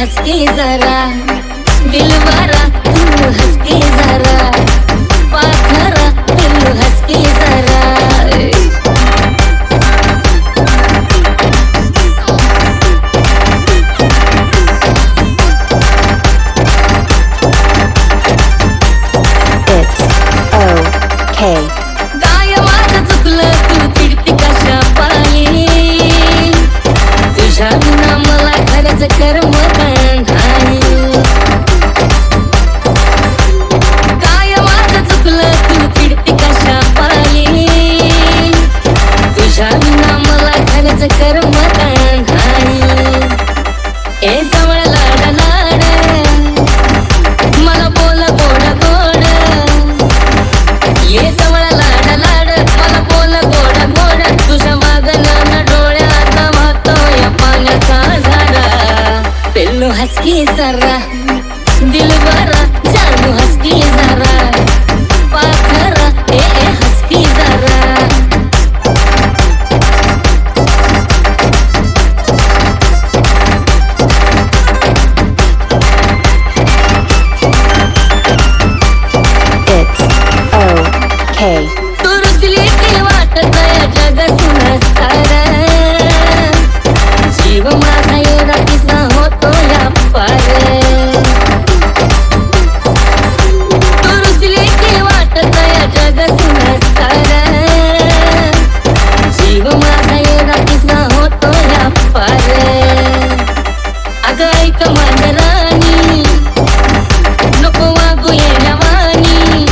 हंस के जरा दिलवारा तू हंस के जरा पाखरा पिल्लू हंस के जरा गाय माझं चुकलं तू चिडती कशा पायी तुझ्या विना मला खरंच करमत नाही गाय माझं चुकलं तू चिडती कशा पायी तुझ्या विना मला खरंच करमत नाही ए जवळ लाड लाड मला बोल गोड गोड ये जवळ लाड लाड मला बोल गोड गोड तुझ्या वागण्यानं डोळ्यात वाहतोय पाण्याचा झाडा पिल्लू हंस के जरा दिलवारा जानू हंस के जरा पाखरा ए हंस के जरा तू रुसली की वाटत जग सुनसार जीव माझा एवढा किस्सा होतो या पार तू रुसली की वाटत जग सुनसार जीव माझा एवढा किस्सा होतो या पार अगं ऐक माझं राणी नको वागू येण्यावानी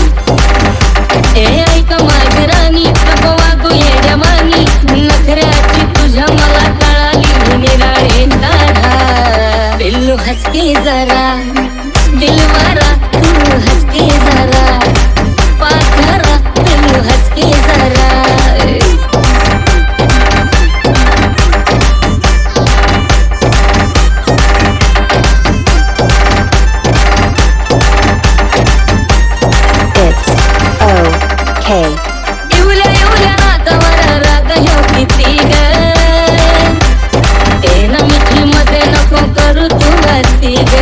ऐक माझी राणी नको वागू येड्यावानी नखऱ्याची तुझ्या मला कळाली निराळे दाढा पिल्लू हंस के जरा दिलवारा तू हंस के जरा पाखरा पिल्लू हंस के जरा इवल्या इवल्या नातावर राग ह्यो किती ग ते ना मिठी मध्ये नको करू तू वरती ग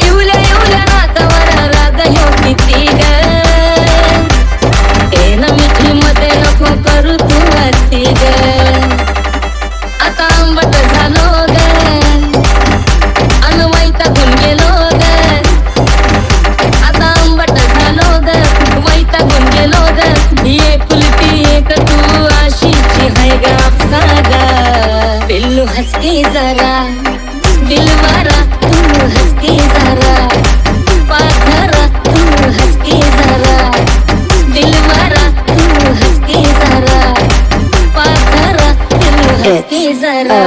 इवल्या इवल्या नातावर राग ह्यो किती ग ते ना मिठी मध्ये नको करू तू वरती ग आता आंबट झालो ग अनवैता गुण गेलो ग पिल्लू हंस के जरा दिलवारा तू हंस के जरा पाखरा तू हंस के जरा दिलवारा तू हंस के जरा पाखरा पिल्लू हंस के जरा